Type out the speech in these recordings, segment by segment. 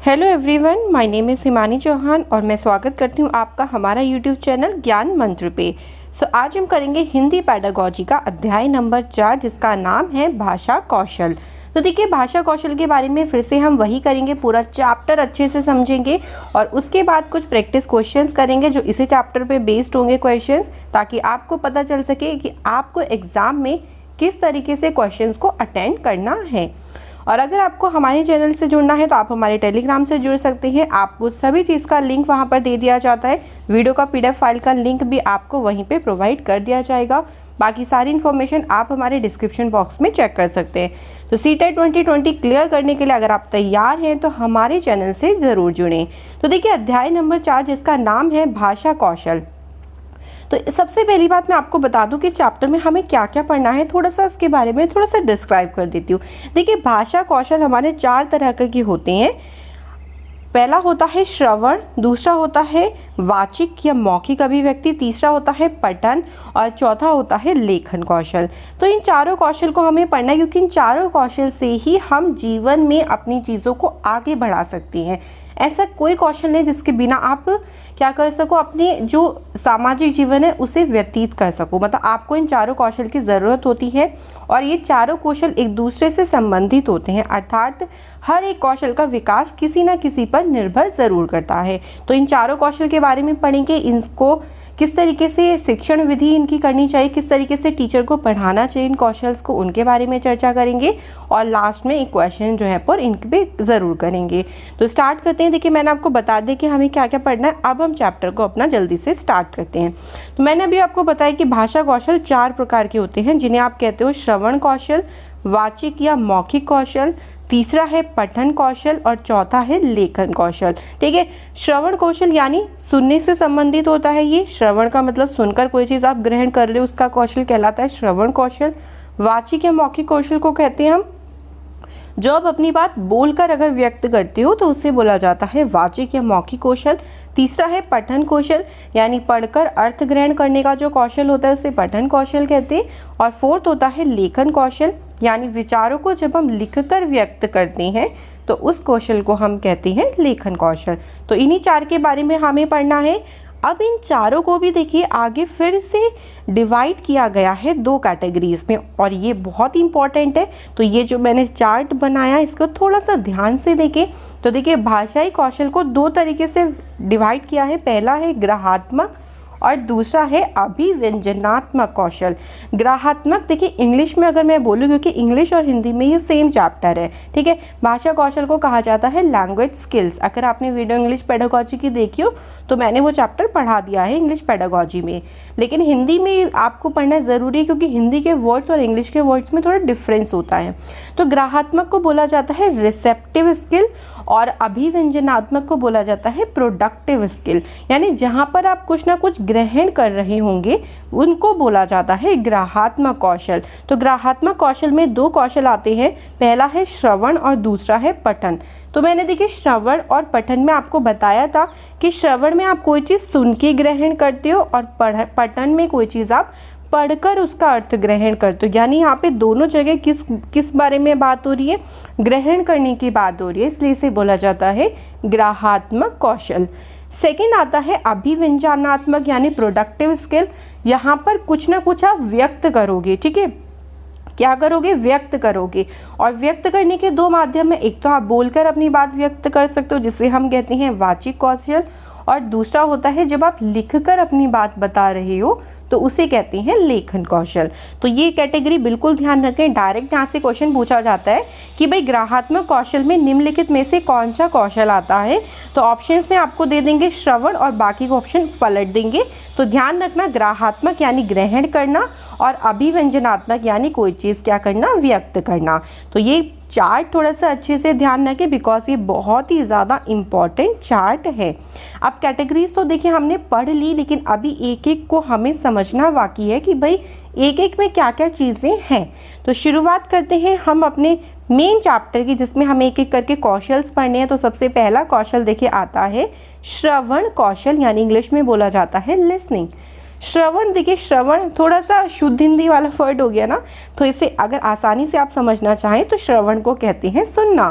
Hello everyone, my name is Himani Chauhan और मैं स्वागत करती हूँ आपका हमारा यूट्यूब चैनल ज्ञान मंत्र पे। आज हम करेंगे हिंदी पेडागॉजी का अध्याय नंबर 4 जिसका नाम है भाषा कौशल। तो देखिए, भाषा कौशल के बारे में फिर से हम वही करेंगे, पूरा चैप्टर अच्छे से समझेंगे और उसके बाद कुछ प्रैक्टिस क्वेश्चंस करेंगे जो इसी चैप्टर पे बेस्ड होंगे क्वेश्चंस, ताकि आपको पता चल सके कि आपको एग्ज़ाम में किस तरीके से क्वेश्चंस को अटेंड करना है। और अगर आपको हमारे चैनल से जुड़ना है तो आप हमारे टेलीग्राम से जुड़ सकते हैं। आपको सभी चीज़ का लिंक वहां पर दे दिया जाता है। वीडियो का पीडीएफ फाइल का लिंक भी आपको वहीं पे प्रोवाइड कर दिया जाएगा। बाकी सारी इन्फॉर्मेशन आप हमारे डिस्क्रिप्शन बॉक्स में चेक कर सकते हैं। तो सीटेट 2020 क्लियर करने के लिए अगर आप तैयार हैं तो हमारे चैनल से ज़रूर जुड़ें। तो देखिए, अध्याय नंबर 4 जिसका नाम है भाषा कौशल। तो सबसे पहली बात मैं आपको बता दूं कि चैप्टर में हमें क्या क्या पढ़ना है, थोड़ा सा इसके बारे में थोड़ा सा डिस्क्राइब कर देती हूँ। देखिए, भाषा कौशल हमारे 4 तरह के होते हैं। पहला होता है श्रवण, दूसरा होता है वाचिक या मौखिक अभिव्यक्ति, तीसरा होता है पठन और चौथा होता है लेखन कौशल। तो इन चारों कौशल को हमें पढ़ना है, क्योंकि इन चारों कौशल से ही हम जीवन में अपनी चीज़ों को आगे बढ़ा सकते हैं। ऐसा कोई कौशल नहीं जिसके बिना आप क्या कर सको, अपने जो सामाजिक जीवन है उसे व्यतीत कर सको। मतलब आपको इन चारों कौशल की ज़रूरत होती है और ये चारों कौशल एक दूसरे से संबंधित होते हैं, अर्थात हर एक कौशल का विकास किसी न किसी पर निर्भर ज़रूर करता है। तो इन चारों कौशल के बारे में पढ़ेंगे, इनको किस तरीके से शिक्षण विधि इनकी करनी चाहिए, किस तरीके से टीचर को पढ़ाना चाहिए इन कौशल्स को, उनके बारे में चर्चा करेंगे और लास्ट में एक क्वेश्चन जो है पर इन पे ज़रूर करेंगे। तो स्टार्ट करते हैं। देखिए, मैंने आपको बता दें कि हमें क्या क्या पढ़ना है। अब हम चैप्टर को अपना जल्दी से स्टार्ट करते हैं। तो मैंने अभी आपको बताया कि भाषा कौशल 4 प्रकार के होते हैं, जिन्हें आप कहते हो श्रवण कौशल, वाचिक या मौखिक कौशल, तीसरा है पठन कौशल और चौथा है लेखन कौशल। ठीक है, श्रवण कौशल यानी सुनने से संबंधित होता है। ये श्रवण का मतलब सुनकर कोई चीज़ आप ग्रहण कर रहे हो, उसका कौशल कहलाता है श्रवण कौशल। वाचिक या मौखिक कौशल को कहते हैं हम जो आप अपनी बात बोलकर अगर व्यक्त करते हो तो उसे बोला जाता है वाचिक या मौखिक कौशल। तीसरा है पठन कौशल, यानी पढ़कर अर्थ ग्रहण करने का जो कौशल होता है उसे पठन कौशल कहते हैं। और फोर्थ होता है लेखन कौशल, यानी विचारों को जब हम लिखकर व्यक्त करते हैं तो उस कौशल को हम कहते हैं लेखन कौशल। तो इन्हीं 4 के बारे में हमें पढ़ना है। अब इन चारों को भी देखिए आगे फिर से डिवाइड किया गया है 2 कैटेगरीज में, और ये बहुत इंपॉर्टेंट है। तो ये जो मैंने चार्ट बनाया इसको थोड़ा सा ध्यान से देखें। तो देखिए, भाषाई कौशल को 2 तरीके से डिवाइड किया है। पहला है ग्राहात्मक और दूसरा है अभिव्यंजनात्मक कौशल। ग्राहात्मक देखिए, इंग्लिश में अगर मैं बोलूँ, क्योंकि इंग्लिश और हिंदी में ये सेम चैप्टर है, ठीक है। भाषा कौशल को कहा जाता है लैंग्वेज स्किल्स। अगर आपने वीडियो इंग्लिश पेडागॉजी की देखी हो तो मैंने वो चैप्टर पढ़ा दिया है इंग्लिश पेडागॉजी में, लेकिन हिंदी में आपको पढ़ना ज़रूरी है क्योंकि हिंदी के वर्ड्स और इंग्लिश के वर्ड्स में थोड़ा डिफरेंस होता है। तो ग्राहात्मक को बोला जाता है रिसेप्टिव स्किल और अभिव्यंजनात्मक को बोला जाता है प्रोडक्टिव स्किल, यानी जहाँ पर आप कुछ ना कुछ ग्रहण कर रहे होंगे उनको बोला जाता है ग्राहात्मक कौशल। तो ग्राहात्मक कौशल में 2 कौशल आते हैं, पहला है श्रवण और दूसरा है पठन। तो मैंने देखिए श्रवण और पठन में आपको बताया था कि श्रवण में आप कोई चीज़ सुन के ग्रहण करते हो और पठन में कोई चीज़ आप पढ़कर उसका अर्थ ग्रहण करते हो। यानी यहाँ पे दोनों जगह किस बारे में बात हो रही है, ग्रहण करने की बात हो रही है, इसलिए इसे बोला जाता है ग्राहात्मक कौशल। सेकंड आता है अभिव्यंजनात्मक यानी प्रोडक्टिव स्किल। यहाँ पर कुछ ना कुछ आप व्यक्त करोगे, ठीक है। क्या करोगे? व्यक्त करोगे। और व्यक्त करने के 2 माध्यम है, एक तो आप बोलकर अपनी बात व्यक्त कर सकते हो जिसे हम कहते हैं वाचिक कौशल, और दूसरा होता है जब आप लिखकर अपनी बात बता रहे हो तो उसे कहते हैं लेखन कौशल। तो ये कैटेगरी बिल्कुल ध्यान रखें। डायरेक्ट यहाँ से क्वेश्चन पूछा जाता है कि भाई ग्राहात्मक कौशल में निम्नलिखित में से कौन सा कौशल आता है, तो ऑप्शंस में आपको दे देंगे श्रवण और बाकी के ऑप्शन पलट देंगे। तो ध्यान रखना, ग्राहात्मक यानी ग्रहण करना और अभिव्यंजनात्मक यानी कोई चीज़ क्या करना, व्यक्त करना। तो ये चार्ट थोड़ा सा अच्छे से ध्यान रखें बिकॉज ये बहुत ही ज़्यादा इम्पॉर्टेंट चार्ट है। अब कैटेगरीज तो देखिए हमने पढ़ ली, लेकिन अभी एक एक को हमें समझना बाकी है कि भाई एक एक में क्या क्या चीज़ें हैं। तो शुरुआत करते हैं हम अपने मेन चैप्टर की, जिसमें हमें एक एक करके कौशल्स पढ़ने हैं। तो सबसे पहला कौशल देखिए आता है श्रवण कौशल, यानी इंग्लिश में बोला जाता है लिसनिंग। श्रवण, देखिए श्रवण थोड़ा सा शुद्ध हिंदी वाला वर्ड हो गया ना, तो इसे अगर आसानी से आप समझना चाहें तो श्रवण को कहते हैं सुनना।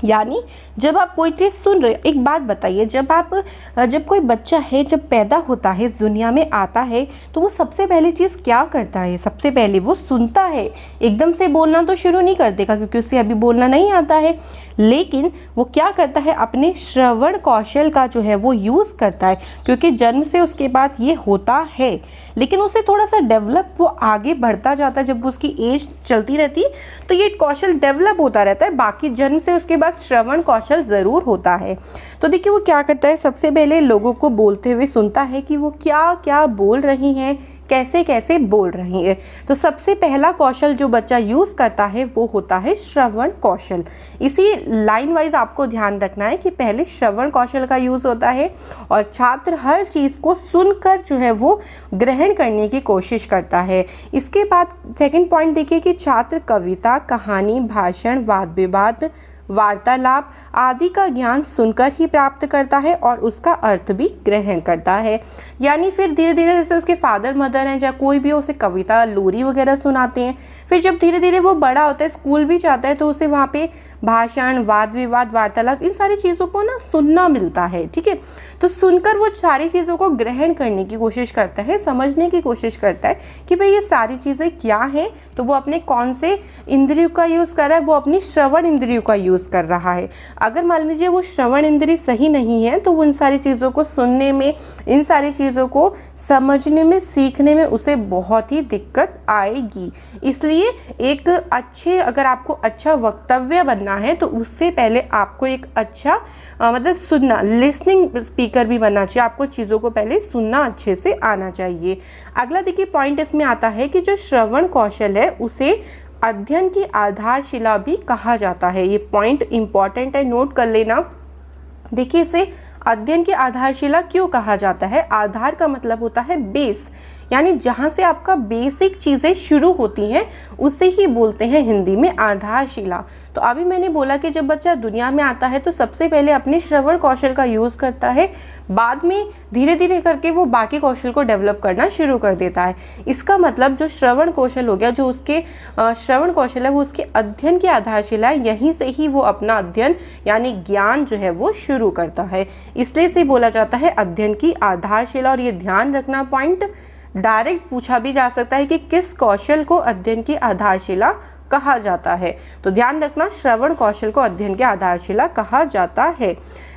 यानी जब आप कोई चीज़ सुन रहे, एक बात बताइए, जब कोई बच्चा है जब पैदा होता है, दुनिया में आता है, तो वो सबसे पहली चीज़ क्या करता है? सबसे पहले वो सुनता है। एकदम से बोलना तो शुरू नहीं कर देगा क्योंकि उसे अभी बोलना नहीं आता है, लेकिन वो क्या करता है, अपने श्रवण कौशल का जो है वो यूज़ करता है, क्योंकि जन्म से उसके बाद ये होता है, लेकिन उसे थोड़ा सा डेवलप वो आगे बढ़ता जाता है। जब उसकी एज चलती रहती है तो ये कौशल डेवलप होता रहता है, बाकी जन्म से उसके बाद श्रवण कौशल ज़रूर होता है। तो देखिए वो क्या करता है, सबसे पहले लोगों को बोलते हुए सुनता है कि वो क्या क्या बोल रही हैं, कैसे कैसे बोल रही है। तो सबसे पहला कौशल जो बच्चा यूज़ करता है वो होता है श्रवण कौशल। इसी लाइन वाइज आपको ध्यान रखना है कि पहले श्रवण कौशल का यूज़ होता है और छात्र हर चीज़ को सुनकर जो है वो ग्रहण करने की कोशिश करता है। इसके बाद सेकंड पॉइंट देखिए कि छात्र कविता, कहानी, भाषण, वाद विवाद, वार्तालाप आदि का ज्ञान सुनकर ही प्राप्त करता है और उसका अर्थ भी ग्रहण करता है। यानी फिर धीरे धीरे जैसे उसके फादर मदर हैं या कोई भी उसे कविता, लोरी वगैरह सुनाते हैं, फिर जब धीरे धीरे वो बड़ा होता है, स्कूल भी जाता है, तो उसे वहाँ पे भाषण, वाद विवाद, वार्तालाप, इन सारी चीज़ों को ना सुनना मिलता है। ठीक है, तो सुनकर वो सारी चीज़ों को ग्रहण करने की कोशिश करता है, समझने की कोशिश करता है कि भाई ये सारी चीज़ें क्या हैं। तो वो अपने कौन से इंद्रियों का यूज़ कर रहा है, वो अपनी श्रवण इंद्रियों का यूज़ कर रहा है। अगर मान लीजिए वो श्रवण इंद्रिय सही नहीं है तो वो इन सारी चीज़ों को सुनने में, इन सारी चीज़ों को समझने में, सीखने में उसे बहुत ही दिक्कत आएगी। इसलिए एक अच्छे, अगर आपको अच्छा वक्तव्य बनना है तो उससे पहले आपको एक अच्छा मतलब सुनना, लिसनिंग स्पीकर भी बनना चाहिए। आपको चीज़ों को पहले सुनना अच्छे से आना चाहिए। अगला देखिए पॉइंट इसमें आता है कि जो श्रवण कौशल है उसे अध्ययन की आधारशिला भी कहा जाता है। ये पॉइंट इंपॉर्टेंट है, नोट कर लेना। देखिए इसे अध्ययन की आधारशिला क्यों कहा जाता है? आधार का मतलब होता है बेस, यानी जहाँ से आपका बेसिक चीज़ें शुरू होती हैं उसे ही बोलते हैं हिंदी में आधारशिला। तो अभी मैंने बोला कि जब बच्चा दुनिया में आता है तो सबसे पहले अपने श्रवण कौशल का यूज़ करता है, बाद में धीरे धीरे करके वो बाकी कौशल को डेवलप करना शुरू कर देता है। इसका मतलब जो श्रवण कौशल हो गया, जो उसके श्रवण कौशल है वो उसके अध्ययन की आधारशिला है, यहीं से ही वो अपना अध्ययन यानी ज्ञान जो है वो शुरू करता है। इसलिए से बोला जाता है अध्ययन की आधारशिला। और ये ध्यान रखना पॉइंट, डायरेक्ट पूछा भी जा सकता है कि किस कौशल को अध्ययन की आधारशिला कहा जाता है। तो ध्यान रखना, श्रवण कौशल को अध्ययन की आधारशिला कहा जाता है।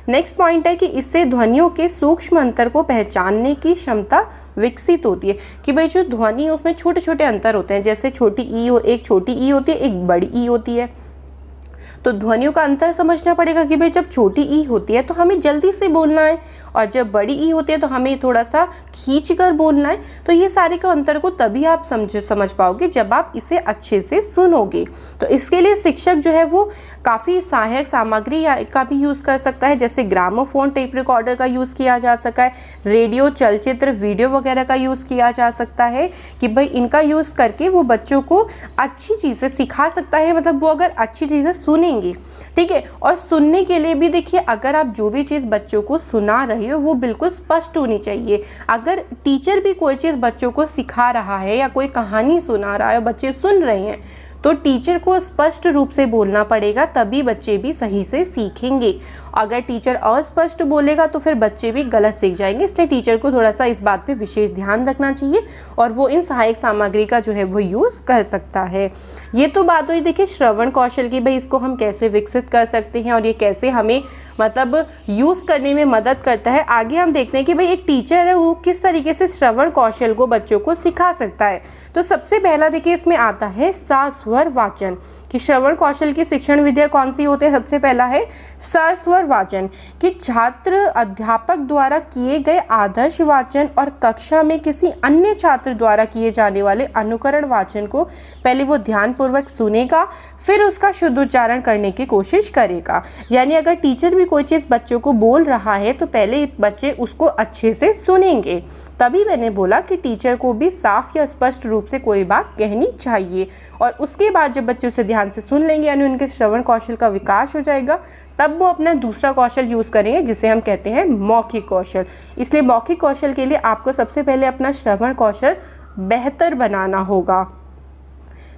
नेक्स्ट पॉइंट है कि इससे ध्वनियों के सूक्ष्म अंतर को पहचानने की क्षमता विकसित होती है। कि भाई जो ध्वनि है उसमें छोटे छोटे अंतर होते हैं, जैसे छोटी ई हो, एक छोटी ई होती है, एक बड़ी ई होती है। तो ध्वनियों का अंतर समझना पड़ेगा कि भाई जब छोटी ई होती है तो हमें जल्दी से बोलना है और जब बड़ी ई होती है तो हमें थोड़ा सा खींच कर बोलना है। तो ये सारे के अंतर को तभी आप समझ पाओगे जब आप इसे अच्छे से सुनोगे। तो इसके लिए शिक्षक जो है वो काफ़ी सहायक सामग्री का भी यूज़ कर सकता है, जैसे ग्रामोफोन, टेप रिकॉर्डर का यूज़ किया जा सकता है, रेडियो, चलचित्र, वीडियो वगैरह का यूज़ किया जा सकता है कि भाई इनका यूज़ करके वो बच्चों को अच्छी चीज़ें सिखा सकता है। मतलब वो अगर अच्छी चीज़ें सुनेंगे, ठीक है। और सुनने के लिए भी देखिए, अगर आप जो भी चीज़ बच्चों को सुना रहे हो वो बिल्कुल स्पष्ट होनी चाहिए। अगर टीचर भी कोई चीज़ बच्चों को सिखा रहा है या कोई कहानी सुना रहा है और बच्चे सुन रहे हैं तो टीचर को स्पष्ट रूप से बोलना पड़ेगा, तभी बच्चे भी सही से सीखेंगे। अगर टीचर अस्पष्ट बोलेगा तो फिर बच्चे भी गलत सीख जाएंगे। इसलिए टीचर को थोड़ा सा इस बात पे विशेष ध्यान रखना चाहिए और वो इन सहायक सामग्री का जो है वो यूज़ कर सकता है। ये तो बात हुई देखिए श्रवण कौशल की, भाई इसको हम कैसे विकसित कर सकते हैं और ये कैसे हमें मतलब यूज़ करने में मदद करता है। आगे हम देखते हैं कि भाई एक टीचर है वो किस तरीके से श्रवण कौशल को बच्चों को सिखा सकता है। तो सबसे पहला देखिए इसमें आता है सस्वर वाचन, कि श्रवण कौशल की शिक्षण विधियाँ कौन सी होती है। सबसे पहला है सस्वर वाचन, कि छात्र अध्यापक द्वारा किए गए आदर्श वाचन और कक्षा में किसी अन्य छात्र द्वारा किए जाने वाले अनुकरण वाचन को पहले वो ध्यानपूर्वक सुनेगा, फिर उसका शुद्ध उच्चारण करने की कोशिश करेगा। यानी अगर टीचर भी कोई चीज़ बच्चों को बोल रहा है तो पहले बच्चे उसको अच्छे से सुनेंगे। तभी मैंने बोला कि टीचर को भी साफ या स्पष्ट रूप से कोई बात कहनी चाहिए और उसके बाद जब बच्चे उसे ध्यान से सुन लेंगे यानी उनके श्रवण कौशल का विकास हो जाएगा, तब वो अपना दूसरा कौशल यूज़ करेंगे जिसे हम कहते हैं मौखिक कौशल। इसलिए मौखिक कौशल के लिए आपको सबसे पहले अपना श्रवण कौशल बेहतर बनाना होगा।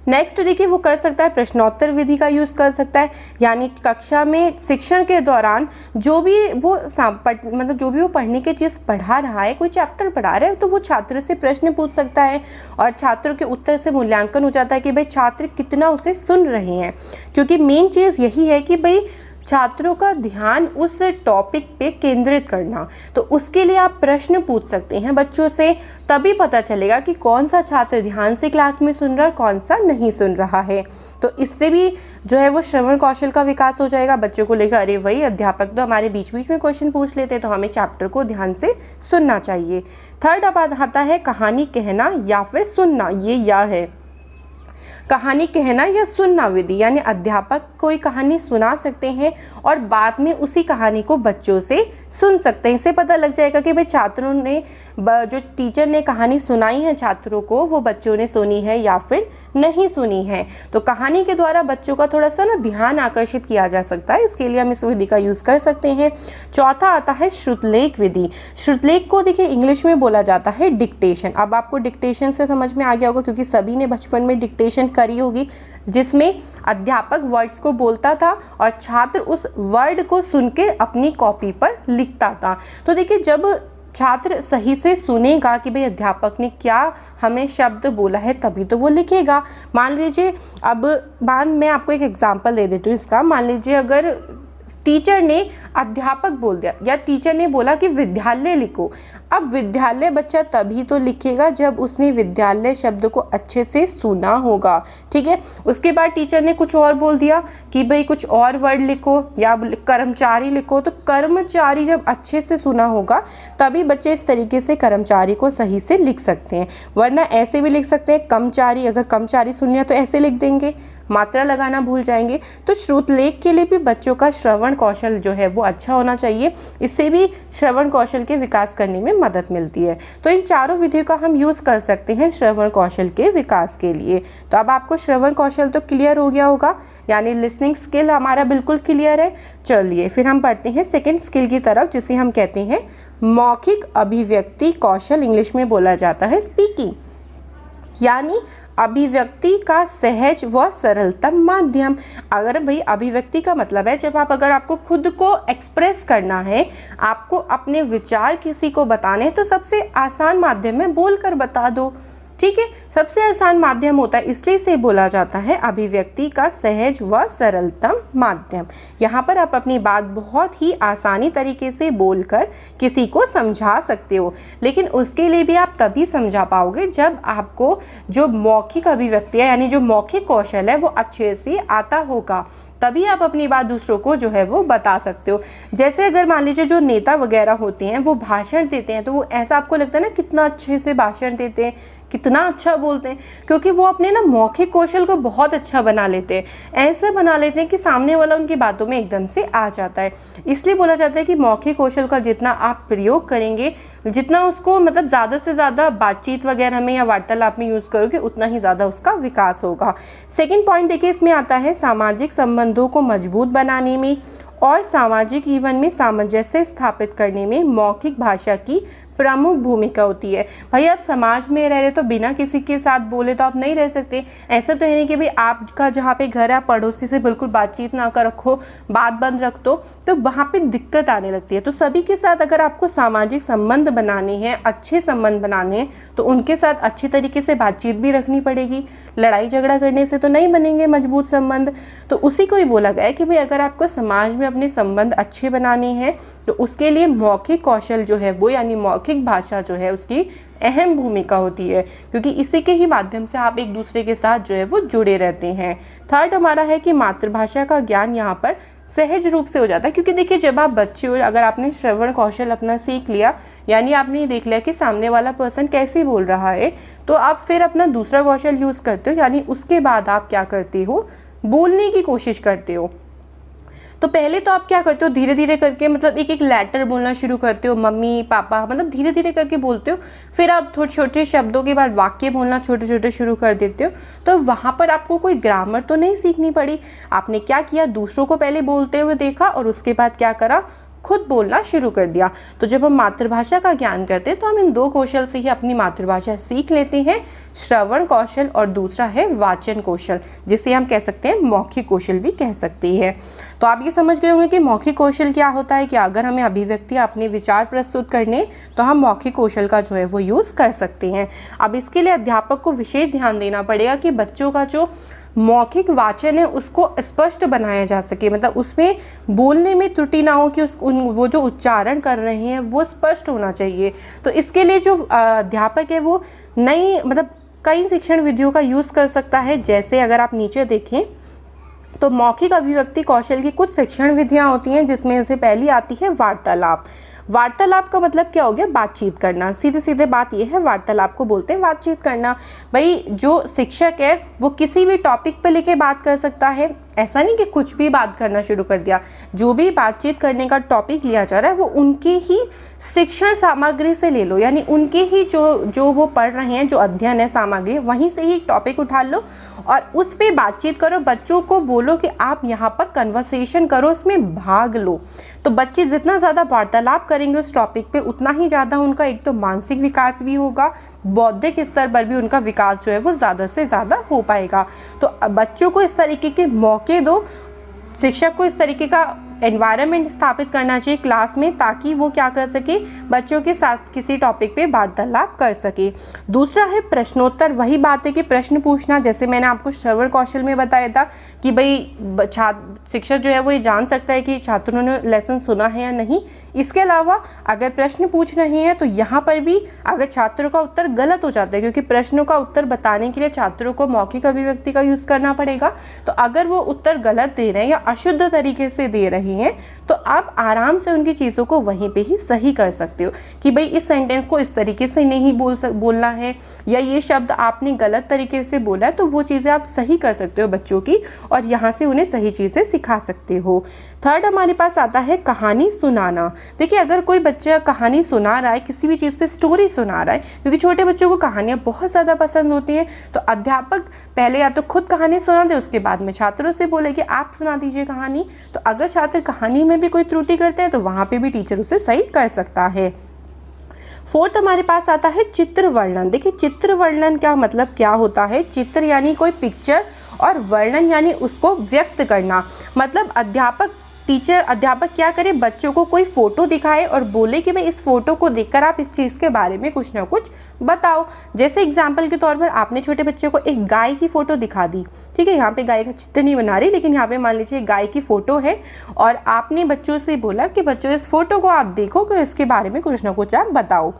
नेक्स्ट देखिए वो कर सकता है प्रश्नोत्तर विधि का यूज़ कर सकता है, यानी कक्षा में शिक्षण के दौरान जो भी वो मतलब जो भी वो पढ़ने की चीज़ पढ़ा रहा है, कोई चैप्टर पढ़ा रहा है, तो वो छात्र से प्रश्न पूछ सकता है और छात्रों के उत्तर से मूल्यांकन हो जाता है कि भाई छात्र कितना उसे सुन रहे हैं, क्योंकि मेन चीज़ यही है कि भाई छात्रों का ध्यान उस टॉपिक पे केंद्रित करना। तो उसके लिए आप प्रश्न पूछ सकते हैं बच्चों से, तभी पता चलेगा कि कौन सा छात्र ध्यान से क्लास में सुन रहा है और कौन सा नहीं सुन रहा है। तो इससे भी जो है वो श्रवण कौशल का विकास हो जाएगा। बच्चों को लेकर अरे वही अध्यापक तो हमारे बीच बीच में क्वेश्चन पूछ लेते हैं, तो हमें चैप्टर को ध्यान से सुनना चाहिए। थर्ड अब आता है कहानी कहना या फिर सुनना। ये या है कहानी कहना या सुनना विधि, यानी अध्यापक कोई कहानी सुना सकते हैं और बाद में उसी कहानी को बच्चों से सुन सकते हैं। इससे पता लग जाएगा कि भाई छात्रों ने जो टीचर ने कहानी सुनाई है छात्रों को, वो बच्चों ने सुनी है या फिर नहीं सुनी है। तो कहानी के द्वारा बच्चों का थोड़ा सा ना ध्यान आकर्षित किया जा सकता है, इसके लिए हम इस विधि का यूज़ कर सकते हैं। चौथा आता है श्रुतलेख विधि। श्रुतलेख को देखिए इंग्लिश में बोला जाता है डिक्टेशन। अब आपको डिक्टेशन से समझ में आ गया होगा क्योंकि सभी ने बचपन में डिक्टेशन करी होगी, जिसमें अध्यापक वर्ड्स को बोलता था और छात्र उस वर्ड को सुन के अपनी कॉपी पर लिखता था। तो देखिए जब छात्र सही से सुनेगा कि भाई अध्यापक ने क्या हमें शब्द बोला है, तभी तो वो लिखेगा। मान लीजिए मैं आपको एक एग्जांपल दे देती हूँ इसका। मान लीजिए अगर टीचर ने अध्यापक बोल दिया या टीचर ने बोला कि विद्यालय लिखो, अब विद्यालय बच्चा तभी तो लिखेगा जब उसने विद्यालय शब्द को अच्छे से सुना होगा, ठीक है। उसके बाद टीचर ने कुछ और बोल दिया कि भाई कुछ और वर्ड लिखो या कर्मचारी लिखो, तो कर्मचारी जब अच्छे से सुना होगा तभी बच्चे इस तरीके से कर्मचारी को सही से लिख सकते हैं, वरना ऐसे भी लिख सकते हैं कर्मचारी। अगर कर्मचारी सुन लिया तो ऐसे लिख देंगे, मात्रा लगाना भूल जाएंगे। तो श्रुतलेख के लिए भी बच्चों का श्रवण कौशल जो है वो अच्छा होना चाहिए, इससे भी श्रवण कौशल के विकास करने में मदद मिलती है। तो इन चारों विधियों का हम यूज़ कर सकते हैं श्रवण कौशल के विकास के लिए। तो अब आपको श्रवण कौशल तो क्लियर हो गया होगा, यानी लिसनिंग स्किल हमारा बिल्कुल क्लियर है। चलिए फिर हम पढ़ते हैं सेकेंड स्किल की तरफ, जिसे हम कहते हैं मौखिक अभिव्यक्ति कौशल। इंग्लिश में बोला जाता है स्पीकिंग, यानी अभिव्यक्ति का सहज व सरलतम माध्यम। अगर भाई अभिव्यक्ति का मतलब है अगर आपको खुद को एक्सप्रेस करना है, आपको अपने विचार किसी को बताने हैं, तो सबसे आसान माध्यम है बोलकर बता दो, ठीक है। सबसे आसान माध्यम होता है, इसलिए इसे बोला जाता है अभिव्यक्ति का सहज व सरलतम माध्यम। यहाँ पर आप अपनी बात बहुत ही आसानी तरीके से बोलकर किसी को समझा सकते हो, लेकिन उसके लिए भी आप तभी समझा पाओगे जब आपको जो मौखिक अभिव्यक्ति है, यानी जो मौखिक कौशल है, वो अच्छे से आता होगा, तभी आप अपनी बात दूसरों को जो है वो बता सकते हो। जैसे अगर मान लीजिए जो नेता वगैरह होते हैं वो भाषण देते हैं, तो वो ऐसा आपको लगता है ना कितना अच्छे से भाषण देते हैं, कितना अच्छा बोलते हैं, क्योंकि वो अपने ना मौखिक कौशल को बहुत अच्छा बना लेते हैं। ऐसे बना लेते हैं कि सामने वाला उनकी बातों में एकदम से आ जाता है। इसलिए बोला जाता है कि मौखिक कौशल का जितना आप प्रयोग करेंगे, जितना उसको मतलब ज़्यादा से ज़्यादा बातचीत वगैरह में या वार्तालाप में यूज़ करोगे, उतना ही ज़्यादा उसका विकास होगा। सेकेंड पॉइंट देखिए इसमें आता है सामाजिक संबंधों को मजबूत बनाने में और सामाजिक जीवन में सामंजस्य स्थापित करने में मौखिक भाषा की प्रमुख भूमिका होती है। भाई आप समाज में रह रहे तो बिना किसी के साथ बोले तो आप नहीं रह सकते। ऐसा तो है नहीं कि भाई आपका जहाँ पे घर है आप पड़ोसी से बिल्कुल बातचीत ना कर रखो, बात बंद रख दो, तो वहाँ पे दिक्कत आने लगती है। तो सभी के साथ अगर आपको सामाजिक संबंध बनाने हैं, अच्छे संबंध बनाने हैं, तो उनके साथ अच्छी तरीके से बातचीत भी रखनी पड़ेगी। लड़ाई झगड़ा करने से तो नहीं बनेंगे मजबूत संबंध। तो उसी को ही बोला गया है कि भाई अगर आपको समाज में अपने संबंध अच्छे बनाने हैं, तो उसके लिए मौखिक कौशल जो है वो, यानी मौखिक भाषा जो है, उसकी अहम भूमिका होती है, क्योंकि इसी के ही माध्यम से आप एक दूसरे के साथ जो है वो जुड़े रहते हैं। थर्ड हमारा है कि मातृभाषा का ज्ञान यहाँ पर सहज रूप से हो जाता है, क्योंकि देखिए जब आप बच्चे हो, अगर आपने श्रवण कौशल अपना सीख लिया, यानी आपने देख लिया कि सामने वाला पर्सन कैसे बोल रहा है, तो आप फिर अपना दूसरा कौशल यूज़ करते हो, यानी उसके बाद आप क्या करते हो, बोलने की कोशिश करते हो। तो पहले तो आप क्या करते हो, धीरे धीरे करके मतलब एक एक लेटर बोलना शुरू करते हो, मम्मी पापा, मतलब धीरे धीरे करके बोलते हो। फिर आप थोड़े छोटे शब्दों के बाद वाक्य बोलना छोटे छोटे शुरू कर देते हो। तो वहाँ पर आपको कोई ग्रामर तो नहीं सीखनी पड़ी। आपने क्या किया, दूसरों को पहले बोलते हुए देखा और उसके बाद क्या करा, खुद बोलना शुरू कर दिया। तो जब हम मातृभाषा का ज्ञान करते हैं तो हम इन दो कौशल से ही अपनी मातृभाषा सीख लेते हैं, श्रवण कौशल और दूसरा है वाचन कौशल, जिसे हम कह सकते हैं मौखिक कौशल भी कह सकते हैं। तो आप ये समझ गए होंगे कि मौखिक कौशल क्या होता है, कि अगर हमें अभिव्यक्ति अपने विचार प्रस्तुत करने तो हम मौखिक कौशल का जो है वो यूज़ कर सकते हैं। अब इसके लिए अध्यापक को विशेष ध्यान देना पड़ेगा कि बच्चों का जो मौखिक वाचन है उसको स्पष्ट बनाया जा सके, मतलब उसमें बोलने में त्रुटि ना हो, कि वो जो उच्चारण कर रहे हैं वो स्पष्ट होना चाहिए। तो इसके लिए जो अध्यापक है वो नई मतलब कई शिक्षण विधियों का यूज़ कर सकता है। जैसे अगर आप नीचे देखें तो मौखिक अभिव्यक्ति कौशल की कुछ शिक्षण विधियाँ होती हैं, जिसमें से पहली आती है वार्तालाप। वार्तालाप का मतलब क्या हो गया, बातचीत करना। सीधे सीधे बात यह है, वार्तालाप को बोलते हैं बातचीत करना। भाई जो शिक्षक है वो किसी भी टॉपिक पर लेके बात कर सकता है, ऐसा नहीं कि कुछ भी बात करना शुरू कर दिया। जो भी बातचीत करने का टॉपिक लिया जा रहा है वो उनकी ही शिक्षण सामग्री से ले लो, यानी उनके ही जो वो पढ़ रहे हैं, जो अध्ययन है सामग्री, वहीं से ही टॉपिक उठा लो और उस पर बातचीत करो। बच्चों को बोलो कि आप यहाँ पर कन्वर्सेशन करो, उसमें भाग लो। तो बच्चे जितना ज़्यादा वार्तालाप करेंगे उस टॉपिक पे, उतना ही ज़्यादा उनका एक तो मानसिक विकास भी होगा, बौद्धिक स्तर पर भी उनका विकास जो है वो ज़्यादा से ज़्यादा हो पाएगा। तो बच्चों को इस तरीके के मौके दो, शिक्षक को इस तरीके का एनवायरनमेंट स्थापित करना चाहिए क्लास में, ताकि वो क्या कर सके, बच्चों के साथ किसी टॉपिक पे वार्तालाप कर सके। दूसरा है प्रश्नोत्तर। वही बात है कि प्रश्न पूछना, जैसे मैंने आपको श्रवण कौशल में बताया था कि भाई शिक्षक जो है वो ये जान सकता है कि छात्रों ने लेसन सुना है या नहीं। इसके अलावा अगर प्रश्न पूछ रहे हैं तो यहाँ पर भी अगर छात्रों का उत्तर गलत हो जाता है, क्योंकि प्रश्नों का उत्तर बताने के लिए छात्रों को मौखिक अभिव्यक्ति का यूज़ करना पड़ेगा, तो अगर वो उत्तर गलत दे रहे हैं या अशुद्ध तरीके से दे रहे हैं तो आप आराम से उनकी चीज़ों को वहीं पे ही सही कर सकते हो कि भाई इस सेंटेंस को इस तरीके से नहीं बोलना है, या ये शब्द आपने गलत तरीके से बोला है, तो वो चीज़ें आप सही कर सकते हो बच्चों की, और यहाँ से उन्हें सही चीज़ें सिखा सकते हो। थर्ड हमारे पास आता है कहानी सुनाना। देखिए अगर कोई बच्चा कहानी सुना रहा है, किसी भी चीज़ पे स्टोरी सुना रहा है, क्योंकि छोटे बच्चों को कहानियाँ बहुत ज़्यादा पसंद होती हैं, तो अध्यापक पहले या तो खुद कहानी सुना दे, उसके बाद में छात्रों से बोले कि आप सुना दीजिए कहानी। तो अगर छात्र कहानी में भी कोई त्रुटि करते हैं तो वहाँ पे भी टीचर उसे सही कर सकता है। फोर्थ हमारे पास आता है चित्र वर्णन। देखिए चित्र वर्णन क्या मतलब क्या होता है, चित्र यानी कोई पिक्चर और वर्णन यानी उसको व्यक्त करना। मतलब अध्यापक क्या करे, बच्चों को कोई फ़ोटो दिखाए और बोले कि भाई इस फ़ोटो को देखकर आप इस चीज़ के बारे में कुछ ना कुछ बताओ। जैसे एग्जाम्पल के तौर पर आपने छोटे बच्चे को एक गाय की फ़ोटो दिखा दी, ठीक है, यहाँ पे गाय का चित्र नहीं बना रही, लेकिन यहाँ पे मान लीजिए गाय की फ़ोटो है और आपने बच्चों से बोला कि बच्चों इस फ़ोटो को आप देखो कि इसके बारे में कुछ ना कुछ आप बताओ।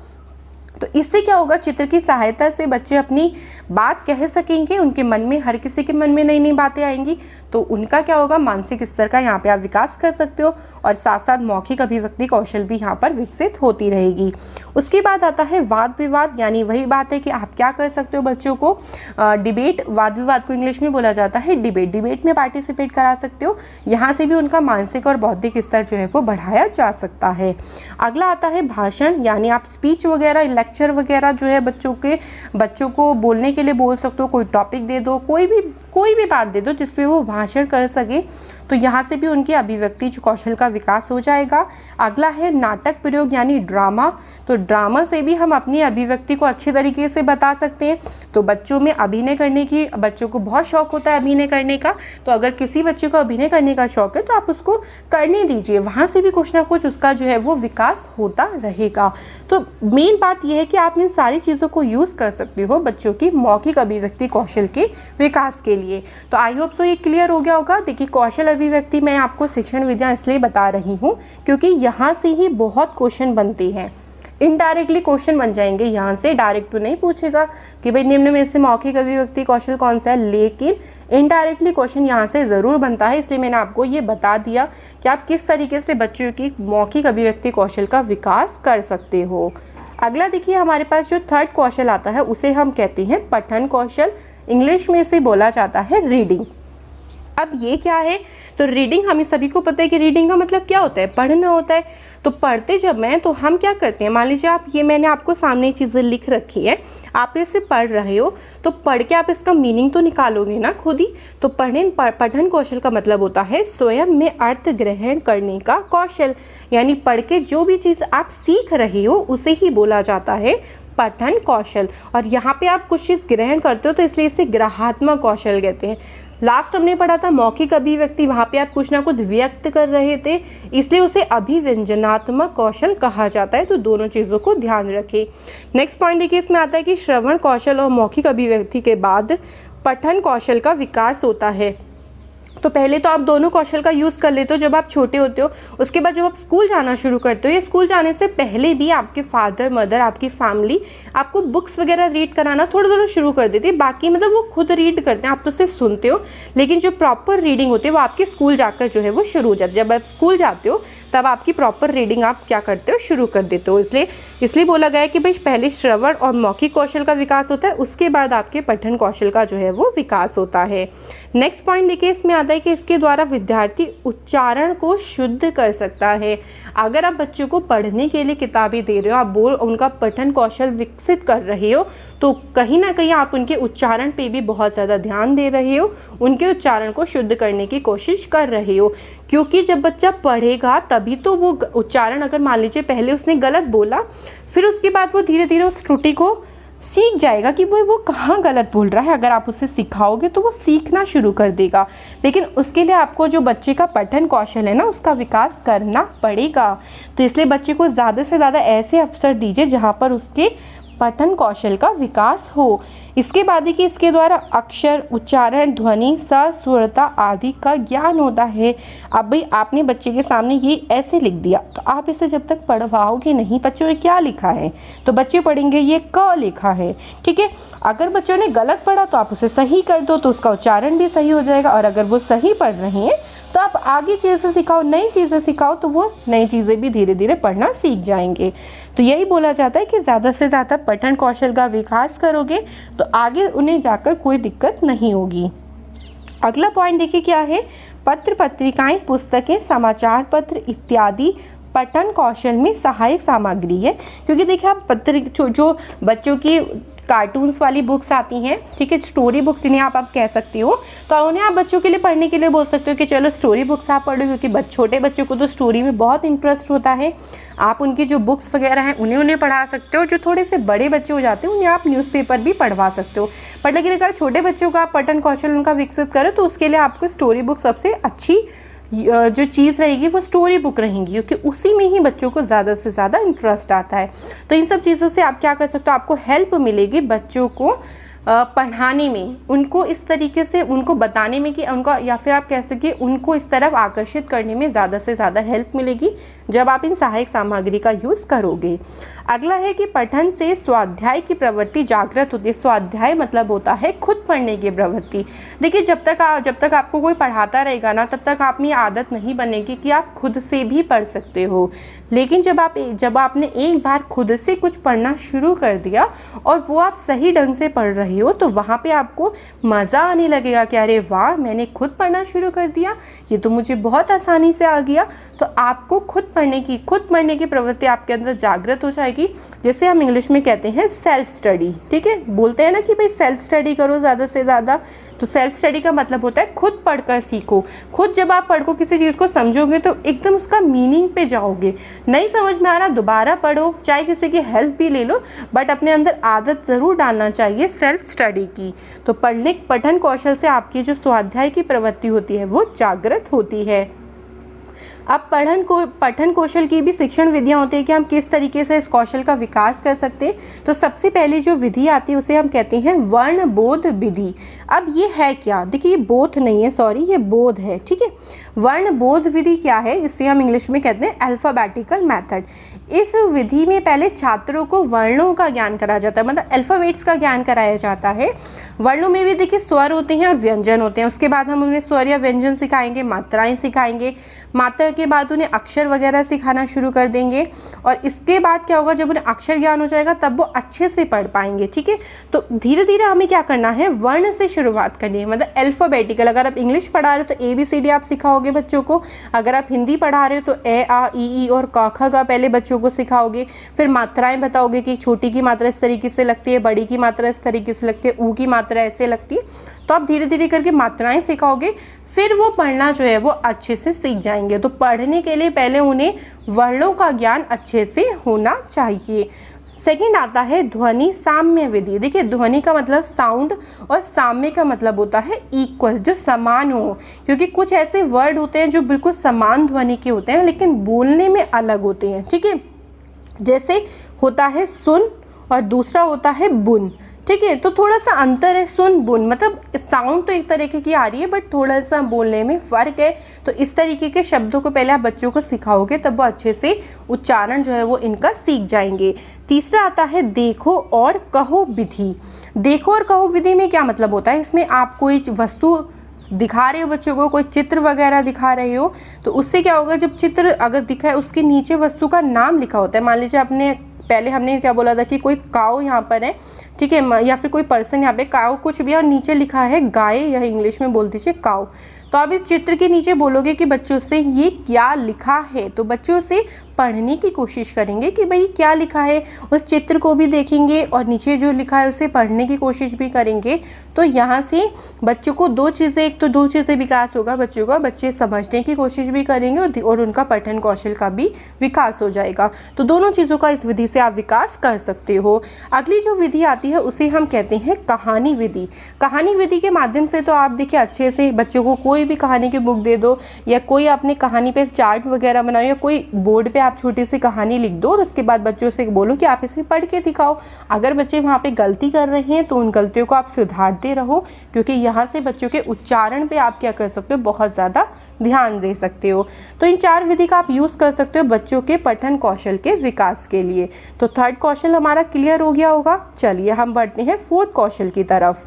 तो इससे क्या होगा, चित्र की सहायता से बच्चे अपनी बात कह सकेंगे, उनके मन में, हर किसी के मन में नई नई बातें आएंगी, तो उनका क्या होगा, मानसिक स्तर का यहाँ पे आप विकास कर सकते हो, और साथ साथ मौखिक अभिव्यक्ति कौशल भी यहाँ पर विकसित होती रहेगी। उसके बाद आता है वाद विवाद, यानी वही बात है कि आप क्या कर सकते हो, बच्चों को डिबेट, वाद विवाद को इंग्लिश में बोला जाता है डिबेट में पार्टिसिपेट करा सकते हो। यहाँ से भी उनका मानसिक और बौद्धिक स्तर जो है वो बढ़ाया जा सकता है। अगला आता है भाषण, यानी आप स्पीच वगैरह, लेक्चर वगैरह जो है बच्चों को बोलने के लिए बोल सकते हो। कोई टॉपिक दे दो, कोई भी बात दे दो जिसपे वो भाषण कर सके, तो यहाँ से भी उनकी अभिव्यक्ति कौशल का विकास हो जाएगा। अगला है नाटक प्रयोग यानी ड्रामा। तो ड्रामा से भी हम अपनी अभिव्यक्ति को अच्छे तरीके से बता सकते हैं। तो बच्चों में अभिनय करने की, बच्चों को बहुत शौक होता है अभिनय करने का, तो अगर किसी बच्चे को अभिनय करने का शौक है तो आप उसको करने दीजिए, वहाँ से भी कुछ ना कुछ उसका जो है वो विकास होता रहेगा। तो मेन बात यह है कि आप इन सारी चीज़ों को यूज़ कर सकते हो बच्चों की मौखिक अभिव्यक्ति कौशल के विकास के लिए। तो आई होप सो ये क्लियर हो गया होगा। देखिए कौशल अभिव्यक्ति मैं आपको शिक्षण विद्या इसलिए बता रही हूँ क्योंकि यहाँ से ही बहुत क्वेश्चन बनते हैं। इनडायरेक्टली क्वेश्चन बन जाएंगे, यहाँ से डायरेक्ट तो नहीं पूछेगा कि भाई निम्न में से मौखिक अभिव्यक्ति कौशल कौन सा है, लेकिन इनडायरेक्टली क्वेश्चन यहाँ से ज़रूर बनता है। इसलिए मैंने आपको ये बता दिया कि आप किस तरीके से बच्चों की मौखिक अभिव्यक्ति कौशल का विकास कर सकते हो। अगला देखिए हमारे पास जो थर्ड कौशल आता है उसे हम कहते हैं पठन कौशल, इंग्लिश में इसे बोला जाता है रीडिंग। अब ये क्या है, तो रीडिंग हमें सभी को पता है कि रीडिंग का मतलब क्या होता है, पढ़ना होता है। तो पढ़ते जब मैं तो हम क्या करते हैं, मान लीजिए आप ये मैंने आपको सामने चीज़ें लिख रखी है, आप इसे पढ़ रहे हो, तो पढ़ के आप इसका मीनिंग तो निकालोगे ना खुद ही। तो पठन कौशल का मतलब होता है स्वयं में अर्थ ग्रहण करने का कौशल, यानी पढ़ के जो भी चीज़ आप सीख रहे हो उसे ही बोला जाता है पठन कौशल। और यहाँ पे आप कुछ चीज़ ग्रहण करते हो तो इसलिए इसे ग्रहात्मक कौशल कहते हैं। लास्ट हमने पढ़ा था मौखिक अभिव्यक्ति, वहाँ पे आप कुछ ना कुछ व्यक्त कर रहे थे, इसलिए उसे अभिव्यंजनात्मक कौशल कहा जाता है। तो दोनों चीज़ों को ध्यान रखें। नेक्स्ट पॉइंट देखिए, इसमें आता है कि श्रवण कौशल और मौखिक अभिव्यक्ति के बाद पठन कौशल का विकास होता है। तो पहले तो आप दोनों कौशल का यूज़ कर लेते हो जब आप छोटे होते हो, उसके बाद जब आप स्कूल जाना शुरू करते हो या स्कूल जाने से पहले भी आपके फादर मदर, आपकी फैमिली आपको बुक्स वगैरह रीड कराना थोड़ा थोड़ा शुरू कर देती है। बाकी मतलब वो खुद रीड करते हैं, आप तो सिर्फ सुनते हो, लेकिन जो प्रॉपर रीडिंग होती है वो आपके स्कूल जाकर जो है वो शुरू हो जाती है। जब आप स्कूल जाते हो तब आपकी प्रॉपर रीडिंग आप क्या करते हो, शुरू कर देते हो। इसलिए बोला गया है कि भाई पहले श्रवण और मौखिक कौशल का विकास होता है, उसके बाद आपके पठन कौशल का जो है वो विकास होता है। नेक्स्ट पॉइंट देखिए, इसमें आता है कि इसके द्वारा विद्यार्थी उच्चारण को शुद्ध कर सकता है। अगर आप बच्चों को पढ़ने के लिए किताबें दे रहे हो, आप उनका पठन कौशल विकसित कर रहे हो, तो कहीं ना कहीं आप उनके उच्चारण पे भी बहुत ज़्यादा ध्यान दे रहे हो, उनके उच्चारण को शुद्ध करने की कोशिश कर रहे हो। क्योंकि जब बच्चा पढ़ेगा तभी तो वो उच्चारण, अगर मान लीजिए पहले उसने गलत बोला, फिर उसके बाद वो धीरे धीरे उस त्रुटि को सीख जाएगा कि वो कहाँ गलत बोल रहा है। अगर आप उसे सिखाओगे तो वो सीखना शुरू कर देगा। लेकिन उसके लिए आपको जो बच्चे का पठन कौशल है ना, उसका विकास करना पड़ेगा। तो इसलिए बच्चे को ज़्यादा से ज़्यादा ऐसे अवसर दीजिए जहाँ पर उसके पठन कौशल का विकास हो। इसके बाद देखिए, इसके द्वारा अक्षर, उच्चारण, ध्वनि, सस्वरता आदि का ज्ञान होता है। अब भाई आपने बच्चे के सामने ये ऐसे लिख दिया, तो आप इसे जब तक पढ़वाओगे नहीं, बच्चों ने क्या लिखा है, तो बच्चे पढ़ेंगे ये क लिखा है, ठीक है। अगर बच्चों ने गलत पढ़ा तो आप उसे सही कर दो, तो उसका उच्चारण भी सही हो जाएगा। और अगर वो सही पढ़ रहे हैं तो आप आगे चीज़ें सिखाओ, नई चीज़ें सिखाओ, तो वो नई चीज़ें भी धीरे धीरे पढ़ना सीख जाएंगे। तो यही बोला जाता है कि ज़्यादा से ज़्यादा पठन कौशल का विकास करोगे तो आगे उन्हें जाकर कोई दिक्कत नहीं होगी। अगला पॉइंट देखिए क्या है, पत्र पत्रिकाएं, पुस्तकें, समाचार पत्र इत्यादि पठन कौशल में सहायक सामग्री है। क्योंकि देखिए आप जो बच्चों की कार्टून्स वाली बुक्स आती हैं, ठीक है, स्टोरी बुक्स इन्हें आप कह सकते हो, तो उन्हें आप बच्चों के लिए पढ़ने के लिए बोल सकते हो कि चलो स्टोरी बुक्स आप पढ़ो। क्योंकि छोटे बच्चों को तो स्टोरी में बहुत इंटरेस्ट होता है। आप उनकी जो बुक्स वगैरह हैं उन्हें पढ़ा सकते हो। जो थोड़े से बड़े बच्चे हो जाते हैं उन्हें आप न्यूज़पेपर भी पढ़वा सकते हो। पर लेकिन अगर छोटे बच्चों का आप पठन कौशल उनका विकसित करो तो उसके लिए आपको स्टोरी बुक सबसे अच्छी जो चीज़ रहेगी वो स्टोरी बुक रहेंगी, क्योंकि उसी में ही बच्चों को ज़्यादा से ज़्यादा इंटरेस्ट आता है। तो इन सब चीज़ों से आप क्या कर सकते हो, आपको हेल्प मिलेगी बच्चों को पढ़ाने में, उनको इस तरीके से उनको बताने में कि उनका, या फिर आप कह सकिए उनको इस तरफ आकर्षित करने में ज़्यादा से ज़्यादा हेल्प मिलेगी जब आप इन सहायक सामग्री का यूज़ करोगे। अगला है कि पठन से स्वाध्याय की प्रवृत्ति जागृत होती है। स्वाध्याय मतलब होता है खुद पढ़ने की प्रवृत्ति। देखिए जब तक आपको कोई पढ़ाता रहेगा ना, तब तक आप में आदत नहीं बनेगी कि आप खुद से भी पढ़ सकते हो। लेकिन जब आपने एक बार खुद से कुछ पढ़ना शुरू कर दिया और वो आप सही ढंग से पढ़ रहे हो, तो वहाँ पे आपको मज़ा आने लगेगा कि अरे वाह, मैंने खुद पढ़ना शुरू कर दिया, ये तो मुझे बहुत आसानी से आ गया। तो आपको खुद पढ़ने की प्रवृत्ति आपके अंदर जागृत हो जाएगी, जैसे हम इंग्लिश में कहते हैं सेल्फ स्टडी, ठीक है। बोलते हैं ना कि भाई सेल्फ स्टडी करो ज़्यादा से ज़्यादा। तो सेल्फ स्टडी का मतलब होता है खुद पढ़कर सीखो। खुद जब आप पढ़ो किसी चीज़ को समझोगे तो एकदम उसका मीनिंग पे जाओगे। नहीं समझ में आ रहा दोबारा पढ़ो, चाहे किसी की हेल्प भी ले लो, बट अपने अंदर आदत ज़रूर डालना चाहिए सेल्फ स्टडी की। तो पठन कौशल से आपकी जो स्वाध्याय की प्रवृत्ति होती है वो जागृत होती है। अब पठन कौशल की भी शिक्षण विधियाँ होती है कि हम किस तरीके से इस कौशल का विकास कर सकते हैं। तो सबसे पहली जो विधि आती है उसे हम कहते हैं वर्ण बोध विधि। अब ये है क्या, देखिए ये बोध नहीं है, सॉरी, ये बोध है, ठीक है। वर्ण बोध विधि क्या है, इसे हम इंग्लिश में कहते हैं अल्फ़ाबेटिकल मेथड। इस विधि में पहले छात्रों को वर्णों का ज्ञान कराया जाता है, मतलब अल्फ़ाबेट्स का ज्ञान कराया जाता है। वर्णों में भी देखिए स्वर होते हैं और व्यंजन होते हैं। उसके बाद हम उन्हें स्वर या व्यंजन सिखाएंगे, मात्राएं सिखाएंगे, मात्रा के बाद उन्हें अक्षर वगैरह सिखाना शुरू कर देंगे और इसके बाद क्या होगा, जब उन्हें अक्षर ज्ञान हो जाएगा तब वो अच्छे से पढ़ पाएंगे। ठीक है, तो धीरे धीरे हमें क्या करना है, वर्ण से शुरुआत करनी है, मतलब अल्फ़ाबेटिकल। अगर आप इंग्लिश पढ़ा रहे हो तो ABCD आप सिखाओगे बच्चों को, अगर आप हिंदी पढ़ा रहे हो तो A A E E और क ख ग पहले बच्चों को सिखाओगे, फिर मात्राएं बताओगे कि छोटी की मात्रा इस तरीके से लगती है, बड़ी की मात्रा इस तरीके से लगती है, ऊ की मात्रा ऐसे लगती है। तो आप धीरे धीरे करके मात्राएं सिखाओगे, फिर वो पढ़ना जो है वो अच्छे से सीख जाएंगे। तो पढ़ने के लिए पहले उन्हें वर्णों का ज्ञान अच्छे से होना चाहिए। सेकंड आता है ध्वनि साम्य विधि। देखिए, ध्वनि का मतलब साउंड और साम्य का मतलब होता है इक्वल, जो समान हो, क्योंकि कुछ ऐसे वर्ड होते हैं जो बिल्कुल समान ध्वनि के होते हैं लेकिन बोलने में अलग होते हैं। ठीक है, जैसे होता है सुन और दूसरा होता है बुन। ठीक है, तो थोड़ा सा अंतर है सुन बुन, मतलब साउंड तो एक तरीके की आ रही है बट थोड़ा सा बोलने में फ़र्क है। तो इस तरीके के शब्दों को पहले आप बच्चों को सिखाओगे तब वो अच्छे से उच्चारण जो है वो इनका सीख जाएंगे। तीसरा आता है देखो और कहो विधि। देखो और कहो विधि में क्या मतलब होता है, इसमें आप कोई वस्तु दिखा रहे हो बच्चों को, कोई चित्र वगैरह दिखा रहे हो, तो उससे क्या होगा, जब चित्र अगर दिखा है उसके नीचे वस्तु का नाम लिखा होता है। मान लीजिए आपने पहले हमने क्या बोला था कि कोई काऊ यहाँ पर है, ठीक है, या फिर कोई पर्सन यहाँ पे काऊ कुछ भी है और नीचे लिखा है गाय, यह इंग्लिश में बोल दीजिए काऊ। तो आप इस चित्र के नीचे बोलोगे कि बच्चों से ये क्या लिखा है, तो बच्चों से पढ़ने की कोशिश करेंगे कि भाई क्या लिखा है, उस चित्र को भी देखेंगे और नीचे जो लिखा है उसे पढ़ने की कोशिश भी करेंगे। तो यहाँ से बच्चों को दो चीज़ें विकास होगा बच्चों का, बच्चे समझने की कोशिश भी करेंगे और उनका पठन कौशल का भी विकास हो जाएगा। तो दोनों चीज़ों का इस विधि से आप विकास कर सकते हो। अगली जो विधि आती है उसे हम कहते हैं कहानी विधि। कहानी विधि के माध्यम से तो आप देखिए अच्छे से बच्चों को कोई भी कहानी की बुक दे दो या कोई आपने कहानी पे चार्ट वगैरह बनाओ या कोई बोर्ड पे आप छोटी सी कहानी लिख दो और उसके बाद बच्चों से बोलो कि आप इसे पढ़ के दिखाओ। अगर बच्चे वहाँ पे गलती कर रहे हैं तो उन गलतियों को आप सुधारते रहो, क्योंकि यहाँ से बच्चों के उच्चारण पे आप क्या कर सकते हो, बहुत ज़्यादा ध्यान दे सकते हो। तो इन 4 विधि का आप यूज़ कर सकते हो बच्चों के पठन कौशल के विकास के लिए। तो थर्ड कौशल हमारा क्लियर हो गया होगा। चलिए हम बढ़ते हैं फोर्थ कौशल की तरफ।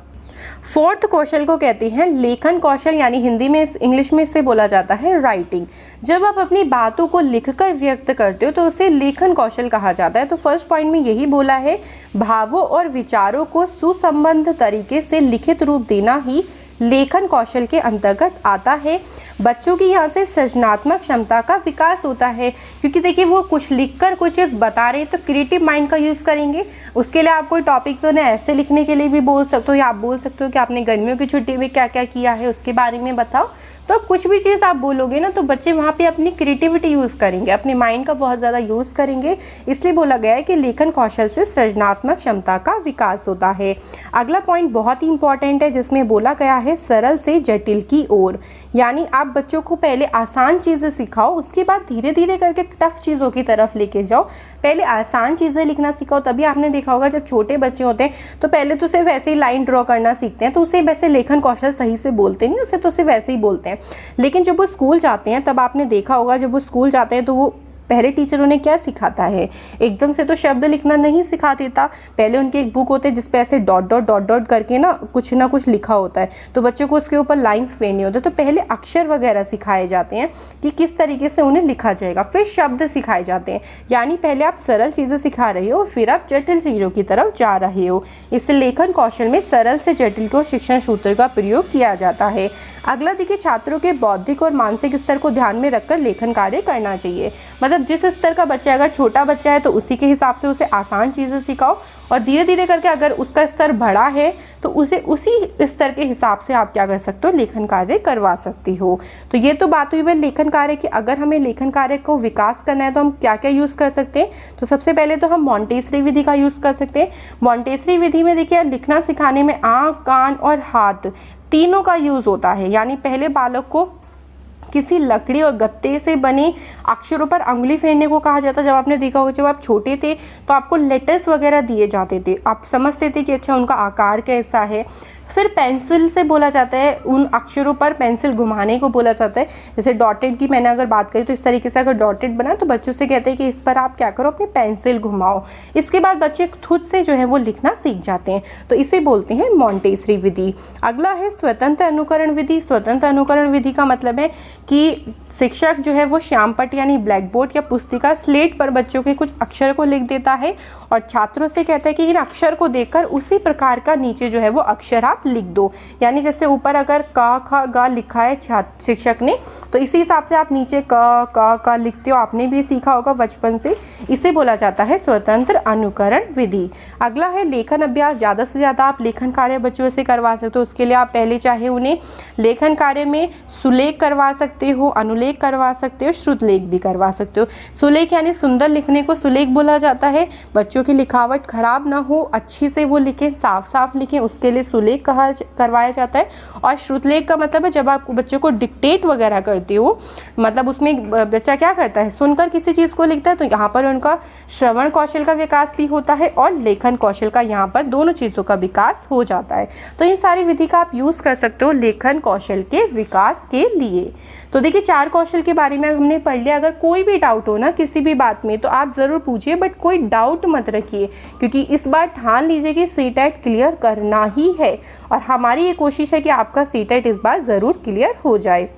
फोर्थ कौशल को कहते हैं लेखन कौशल, यानी हिंदी में इंग्लिश में इसे बोला जाता है राइटिंग। जब आप अपनी बातों को लिखकर व्यक्त करते हो तो उसे लेखन कौशल कहा जाता है। तो फर्स्ट पॉइंट में यही बोला है, भावों और विचारों को सुसंबद्ध तरीके से लिखित रूप देना ही लेखन कौशल के अंतर्गत आता है। बच्चों की यहाँ से सृजनात्मक क्षमता का विकास होता है, क्योंकि देखिए वो कुछ लिखकर कुछ चीज़ बता रहे हैं तो क्रिएटिव माइंड का यूज़ करेंगे। उसके लिए आप कोई टॉपिक तो ना ऐसे लिखने के लिए भी बोल सकते हो, या आप बोल सकते हो कि आपने गर्मियों की छुट्टी में क्या क्या किया है उसके बारे में बताओ। तो कुछ भी चीज़ आप बोलोगे ना तो बच्चे वहाँ पे अपनी क्रिएटिविटी यूज़ करेंगे, अपने माइंड का बहुत ज़्यादा यूज़ करेंगे। इसलिए बोला गया है कि लेखन कौशल से सृजनात्मक क्षमता का विकास होता है। अगला पॉइंट बहुत ही इंपॉर्टेंट है, जिसमें बोला गया है सरल से जटिल की ओर, यानी आप बच्चों को पहले आसान चीज़ें सिखाओ, उसके बाद धीरे धीरे करके टफ चीज़ों की तरफ लेके जाओ। पहले आसान चीज़ें लिखना सिखाओ। तभी आपने देखा होगा जब छोटे बच्चे होते हैं तो पहले तो सिर्फ वैसे ही लाइन ड्रॉ करना सीखते हैं, तो उसे वैसे लेखन कौशल सही से बोलते नहीं, उसे तो सिर्फ वैसे ही बोलते हैं। लेकिन जब वो स्कूल जाते हैं तब आपने देखा होगा जब वो स्कूल जाते हैं तो वो पहले टीचर उन्हें क्या सिखाता है, एकदम से तो शब्द लिखना नहीं सिखा देता। पहले उनकी एक बुक होती है जिस पे ऐसे डॉट डॉट डॉट डॉट करके ना कुछ लिखा होता है, तो बच्चों को उसके ऊपर लाइंस फेरनी होती है। तो पहले अक्षर वगैरह सिखाए जाते हैं कि किस तरीके से उन्हें लिखा जाएगा, फिर शब्द सिखाए जाते हैं। यानी पहले आप सरल चीज़ें सिखा रहे हो, फिर आप जटिल चीज़ों की तरफ जा रहे हो। इस लेखन कौशल में सरल से जटिल को शिक्षण सूत्र का प्रयोग किया जाता है। अगला देखिए, छात्रों के बौद्धिक और मानसिक स्तर को ध्यान में रखकर लेखन कार्य करना चाहिए। मतलब जिस स्तर का बच्चा है, अगर छोटा बच्चा है तो उसी के हिसाब से उसे आसान चीज़ें सिखाओ, और धीरे धीरे करके अगर उसका स्तर बड़ा है तो उसे उसी स्तर के हिसाब से आप क्या कर सकते हो, लेखन कार्य करवा सकती हो। तो ये तो बात हुई है लेखन कार्य की। अगर हमें लेखन कार्य को विकास करना है तो हम क्या क्या यूज़ कर सकते हैं, तो सबसे पहले तो हम मॉन्टेसरी विधि का यूज़ कर सकते हैं। मॉन्टेसरी विधि में देखिए लिखना सिखाने में आँख, कान और हाथ तीनों का यूज़ होता है। यानी पहले बालक को किसी लकड़ी और गत्ते से बने अक्षरों पर अंगुली फेरने को कहा जाता है। जब आपने देखा होगा जब आप छोटे थे तो आपको लेटर्स वगैरह दिए जाते थे, आप समझते थे कि अच्छा उनका आकार कैसा है। फिर पेंसिल से बोला जाता है, उन अक्षरों पर पेंसिल घुमाने को बोला जाता है। जैसे डॉटेड की मैंने अगर बात करी तो इस तरीके से अगर डॉटेड बना तो बच्चों से कहते हैं कि इस पर आप क्या करो, अपनी पेंसिल घुमाओ। इसके बाद बच्चे खुद से जो है वो लिखना सीख जाते हैं, तो इसे बोलते हैं मॉन्टेसरी विधि। अगला है स्वतंत्र अनुकरण विधि। स्वतंत्र अनुकरण विधि का मतलब है कि शिक्षक जो है वो श्यामपट्ट यानी ब्लैक बोर्ड या पुस्तिका स्लेट पर बच्चों के कुछ अक्षर को लिख देता है और छात्रों से कहता है कि इन अक्षर को देखकर उसी प्रकार का नीचे जो है वो अक्षर आप लिख दो। यानी जैसे ऊपर अगर का खा गा लिखा है शिक्षक ने, तो इसी हिसाब से आप नीचे का लिखते हो। आपने भी सीखा होगा बचपन से। इसे बोला जाता है स्वतंत्र अनुकरण विधि। अगला है लेखन अभ्यास। ज़्यादा से ज़्यादा आप लेखन कार्य बच्चों से करवा सकते हो। उसके लिए आप पहले चाहे उन्हें लेखन कार्य में सुलेख करवा सकते हो, अनुलेख करवा सकते हो, श्रुतलेख भी करवा सकते हो। सुलेख यानी सुंदर लिखने को सुलेख बोला जाता है। बच्चों की लिखावट खराब ना हो, अच्छी से वो लिखें, साफ साफ लिखें, उसके लिए सुलेख करवाया जाता है। और श्रुतलेख का मतलब है जब आप बच्चों को डिक्टेट वगैरह करते हो, मतलब उसमें बच्चा क्या करता है, सुनकर किसी चीज़ को लिखता है, तो यहाँ पर उनका श्रवण कौशल का विकास भी होता है और लेखन कौशल का, यहाँ पर दोनों चीज़ों का विकास हो जाता है। तो इन सारी विधि का आप यूज़ कर सकते हो लेखन कौशल के विकास के लिए। तो देखिए 4 कौशल के बारे में हमने पढ़ लिया। अगर कोई भी डाउट हो ना किसी भी बात में तो आप ज़रूर पूछिए, बट कोई डाउट मत रखिए, क्योंकि इस बार ठान लीजिए कि सीटेट क्लियर करना ही है और हमारी ये कोशिश है कि आपका सीटेट इस बार ज़रूर क्लियर हो जाए।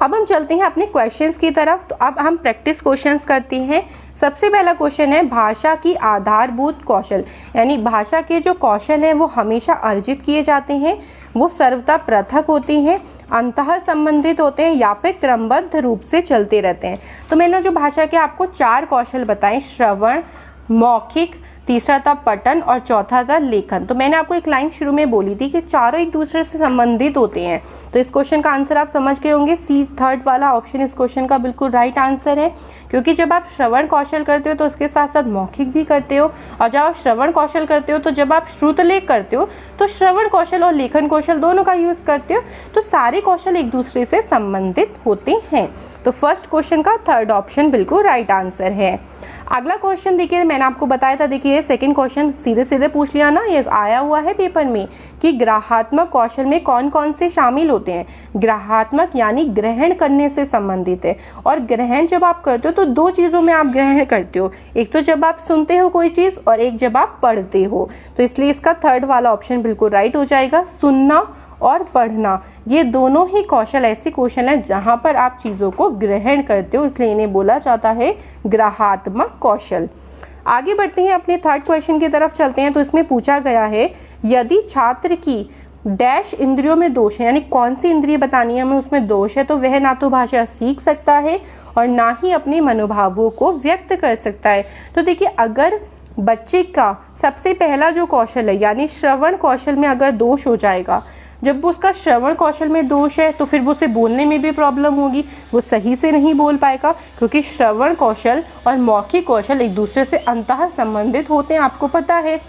अब हम चलते हैं अपने क्वेश्चंस की तरफ। तो अब हम प्रैक्टिस क्वेश्चंस करते हैं। सबसे पहला क्वेश्चन है भाषा की आधारभूत कौशल, यानी भाषा के जो कौशल हैं वो हमेशा अर्जित किए जाते हैं, वो सर्वथा पृथक होती हैं, अंतः संबंधित होते हैं या फिर क्रमबद्ध रूप से चलते रहते हैं। तो मैंने जो भाषा के आपको 4 कौशल बताए, श्रवण, मौखिक, तीसरा था पठन और चौथा था लेखन। तो मैंने आपको एक लाइन शुरू में बोली थी कि चारों एक दूसरे से संबंधित होते हैं। तो इस क्वेश्चन का आंसर आप समझ गए होंगे। सी थर्ड वाला ऑप्शन इस क्वेश्चन का बिल्कुल राइट आंसर है, क्योंकि जब आप श्रवण कौशल करते हो तो उसके साथ साथ मौखिक भी करते हो, और जब आप श्रवण कौशल करते हो तो जब आप श्रुतलेख करते हो तो श्रवण कौशल और लेखन कौशल दोनों का यूज़ करते हो। तो सारे कौशल एक दूसरे से संबंधित होते हैं। तो फर्स्ट क्वेश्चन का थर्ड ऑप्शन बिल्कुल राइट आंसर है। अगला क्वेश्चन देखिए, मैंने आपको बताया था, देखिए सेकंड क्वेश्चन सीधे सीधे पूछ लिया ना, ये आया हुआ है पेपर में कि ग्राहात्मक कौशल में कौन कौन से शामिल होते हैं। ग्राहात्मक यानी ग्रहण करने से संबंधित है, और ग्रहण जब आप करते हो तो 2 चीज़ों में आप ग्रहण करते हो, एक तो जब आप सुनते हो कोई चीज़ और एक जब आप पढ़ते हो। तो इसलिए इसका थर्ड वाला ऑप्शन बिल्कुल राइट हो जाएगा। सुनना और पढ़ना, ये दोनों ही कौशल ऐसे कौशल हैं जहाँ पर आप चीज़ों को ग्रहण करते हो, इसलिए इन्हें बोला जाता है ग्राहात्मक कौशल। आगे बढ़ते हैं, अपने थर्ड क्वेश्चन की तरफ चलते हैं। तो इसमें पूछा गया है, यदि छात्र की डैश इंद्रियों में दोष है, यानी कौन सी इंद्रिय बतानी है हमें उसमें दोष है, तो वह ना तो भाषा सीख सकता है और ना ही अपने मनोभावों को व्यक्त कर सकता है। तो देखिए, अगर बच्चे का सबसे पहला जो कौशल है यानी श्रवण कौशल में अगर दोष हो जाएगा, जब उसका श्रवण कौशल में दोष है तो फिर वो उसे बोलने में भी प्रॉब्लम होगी, वो सही से नहीं बोल पाएगा, क्योंकि श्रवण कौशल और मौखिक कौशल एक दूसरे से अंतः संबंधित होते हैं, आपको पता है।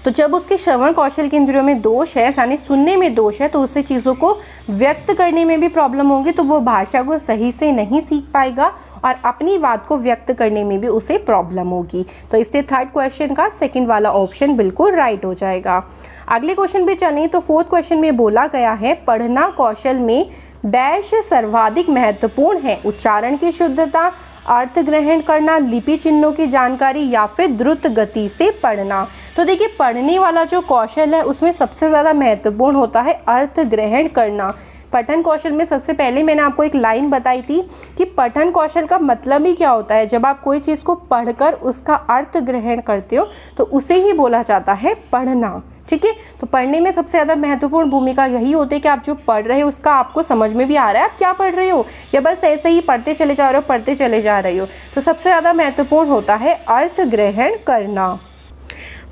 तो जब उसके श्रवण कौशल के इंद्रियों में दोष है, यानी सुनने में दोष है, तो उससे चीज़ों को व्यक्त करने में भी प्रॉब्लम होगी, तो वो भाषा को सही से नहीं सीख पाएगा और अपनी बात को व्यक्त करने में भी उसे प्रॉब्लम होगी। तो इसलिए थर्ड क्वेश्चन का सेकंड वाला ऑप्शन बिल्कुल राइट हो जाएगा। अगले क्वेश्चन पे चलें तो फोर्थ क्वेश्चन में बोला गया है, पढ़ना कौशल में डैश सर्वाधिक महत्वपूर्ण है, उच्चारण की शुद्धता, अर्थ ग्रहण करना, लिपि चिन्हों की जानकारी या फिर द्रुत गति से पढ़ना। तो देखिए, पढ़ने वाला जो कौशल है उसमें सबसे ज़्यादा महत्वपूर्ण होता है अर्थ ग्रहण करना। पठन कौशल में सबसे पहले मैंने आपको एक लाइन बताई थी कि पठन कौशल का मतलब ही क्या होता है, जब आप कोई चीज़ को पढ़कर उसका अर्थ ग्रहण करते हो तो उसे ही बोला जाता है पढ़ना। ठीक है, तो पढ़ने में सबसे ज़्यादा महत्वपूर्ण भूमिका यही होती है कि आप जो पढ़ रहे हो उसका आपको समझ में भी आ रहा है, आप क्या पढ़ रहे हो, या बस ऐसे ही पढ़ते चले जा रहे हो। तो सबसे ज़्यादा महत्वपूर्ण होता है अर्थ ग्रहण करना।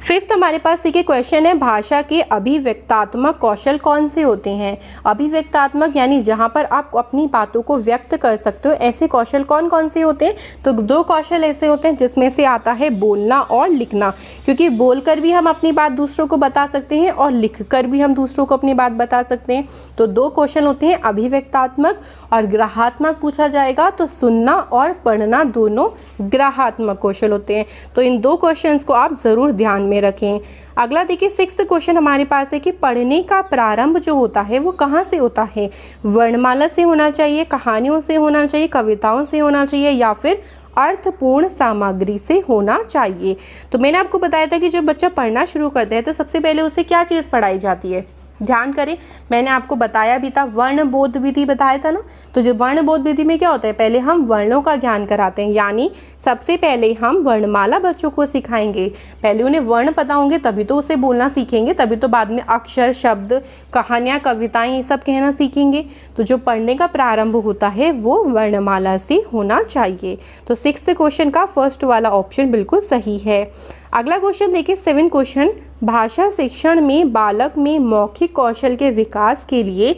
फिफ्थ हमारे पास देखिए क्वेश्चन है, भाषा के अभिव्यक्तात्मक कौशल कौन से होते हैं। अभिव्यक्तात्मक यानी जहाँ पर आप अपनी बातों को व्यक्त कर सकते हो, ऐसे कौशल कौन कौन से होते हैं। तो 2 कौशल ऐसे होते हैं जिसमें से आता है बोलना और लिखना, क्योंकि बोलकर भी हम अपनी बात दूसरों को बता सकते हैं और लिखकर भी हम दूसरों को अपनी बात बता सकते हैं। तो 2 कौशल होते हैं, अभिव्यक्तात्मक और ग्राहात्मक पूछा जाएगा तो सुनना और पढ़ना दोनों ग्राहात्मक कौशल होते हैं। तो इन 2 क्वेश्चंस को आप ज़रूर ध्यान में रखें। अगला देखिए 6th क्वेश्चन हमारे पास है कि पढ़ने का प्रारंभ जो होता है वो कहाँ से होता है। वर्णमाला से होना चाहिए, कहानियों से होना चाहिए, कविताओं से होना चाहिए या फिर अर्थपूर्ण सामग्री से होना चाहिए। तो मैंने आपको बताया था कि जब बच्चा पढ़ना शुरू करता है तो सबसे पहले उसे क्या चीज़ पढ़ाई जाती है। ध्यान करें, मैंने आपको बताया भी था, वर्ण बोध विधि बताया था ना। तो जो वर्ण बोध विधि में क्या होता है, पहले हम वर्णों का ज्ञान कराते हैं, यानी सबसे पहले हम वर्णमाला बच्चों को सिखाएंगे। पहले उन्हें वर्ण पता होंगे तभी तो उसे बोलना सीखेंगे, तभी तो बाद में अक्षर, शब्द, कहानियाँ, कविताएं ये सब कहना सीखेंगे। तो जो पढ़ने का प्रारंभ होता है वो वर्णमाला से होना चाहिए। तो 6th क्वेश्चन का फर्स्ट वाला ऑप्शन बिल्कुल सही है। अगला क्वेश्चन देखिए 7th क्वेश्चन, भाषा शिक्षण में बालक में मौखिक कौशल के विकास के लिए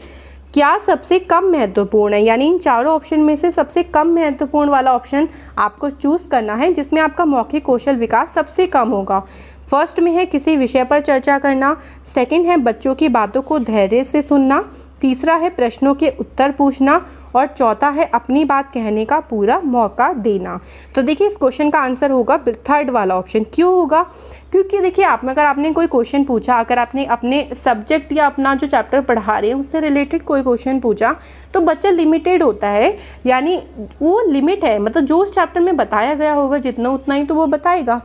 क्या सबसे कम महत्वपूर्ण है। यानी इन चारों ऑप्शन में से सबसे कम महत्वपूर्ण वाला ऑप्शन आपको चूज़ करना है जिसमें आपका मौखिक कौशल विकास सबसे कम होगा। फर्स्ट में है किसी विषय पर चर्चा करना, सेकंड है बच्चों की बातों को धैर्य से सुनना, तीसरा है प्रश्नों के उत्तर पूछना और चौथा है अपनी बात कहने का पूरा मौका देना। तो देखिए इस क्वेश्चन का आंसर होगा थर्ड वाला ऑप्शन। क्यों होगा, क्योंकि देखिए अगर आपने कोई क्वेश्चन पूछा, अगर आपने अपने सब्जेक्ट या अपना जो चैप्टर पढ़ा रहे हैं उससे रिलेटेड कोई क्वेश्चन पूछा तो बच्चा लिमिटेड होता है, यानी वो लिमिट है, मतलब जो उस चैप्टर में बताया गया होगा जितना उतना ही तो वो बताएगा।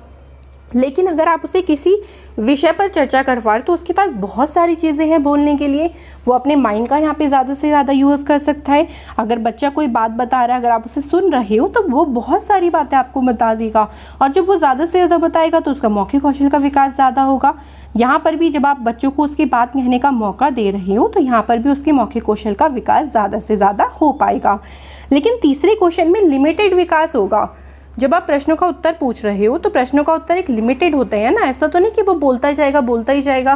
लेकिन अगर आप उसे किसी विषय पर चर्चा करवा रहे तो उसके पास बहुत सारी चीज़ें हैं बोलने के लिए, वो अपने माइंड का यहाँ पे ज़्यादा से ज़्यादा यूज़ कर सकता है। अगर बच्चा कोई बात बता रहा है, अगर आप उसे सुन रहे हो तो वो बहुत सारी बातें आपको बता देगा, और जब वो ज़्यादा से ज़्यादा बताएगा तो उसका मौखिक कौशल का विकास ज़्यादा होगा। यहाँ पर भी जब आप बच्चों को उसकी बात कहने का मौका दे रहे हो तो यहाँ पर भी उसके मौखिक कौशल का विकास ज़्यादा से ज़्यादा हो पाएगा। लेकिन तीसरे क्वेश्चन में लिमिटेड विकास होगा। जब आप प्रश्नों का उत्तर पूछ रहे हो तो प्रश्नों का उत्तर एक लिमिटेड होता है ना, ऐसा तो नहीं कि वो बोलता ही जाएगा।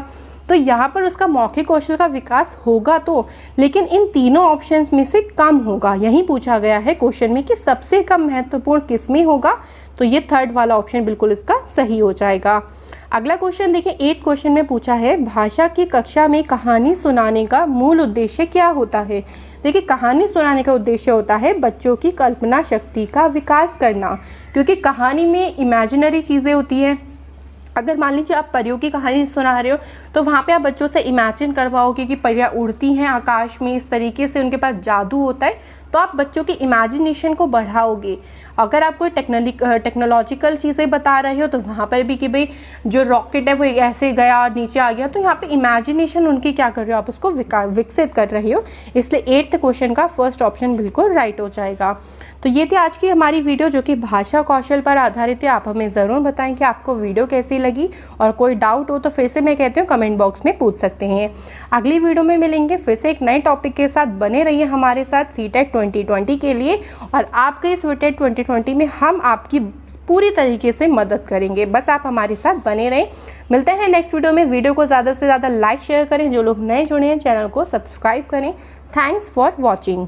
तो यहाँ पर उसका मौखिक कौशल का विकास होगा तो, लेकिन इन तीनों ऑप्शंस में से कम होगा। यही पूछा गया है क्वेश्चन में कि सबसे कम महत्वपूर्ण किस में होगा, तो ये थर्ड वाला ऑप्शन बिल्कुल इसका सही हो जाएगा। अगला क्वेश्चन देखिए 8th क्वेश्चन में पूछा है, भाषा की कक्षा में कहानी सुनाने का मूल उद्देश्य क्या होता है। देखिए कहानी सुनाने का उद्देश्य होता है बच्चों की कल्पना शक्ति का विकास करना, क्योंकि कहानी में इमेजिनरी चीज़ें होती हैं। अगर मान लीजिए आप परियों की कहानी सुना रहे हो तो वहाँ पे आप बच्चों से इमेजिन करवाओगे कि परियां उड़ती हैं आकाश में, इस तरीके से उनके पास जादू होता है, तो आप बच्चों की इमेजिनेशन को बढ़ाओगे। अगर आप कोई टेक्नोलॉजिकल चीज़ें बता रहे हो तो वहाँ पर भी कि भाई जो रॉकेट है वो ऐसे गया नीचे आ गया, तो यहाँ पे इमेजिनेशन उनकी क्या कर रहे हो, आप उसको विकसित कर रहे हो। इसलिए 8th क्वेश्चन का फर्स्ट ऑप्शन बिल्कुल राइट हो जाएगा। तो ये थी आज की हमारी वीडियो जो कि भाषा कौशल पर आधारित है। आप हमें ज़रूर बताएं कि आपको वीडियो कैसी लगी, और कोई डाउट हो तो फिर से मैं कहती हूँ कमेंट बॉक्स में पूछ सकते हैं। अगली वीडियो में मिलेंगे फिर से एक नए टॉपिक के साथ। बने रहिए हमारे साथ सीटेट 2020 के लिए, और आपके इस सीटेट 2020 में हम आपकी पूरी तरीके से मदद करेंगे। बस आप हमारे साथ बने रहें। मिलते हैं नेक्स्ट वीडियो में। वीडियो को ज़्यादा से ज़्यादा लाइक शेयर करें, जो लोग नए जुड़े हैं चैनल को सब्सक्राइब करें। Thanks for watching.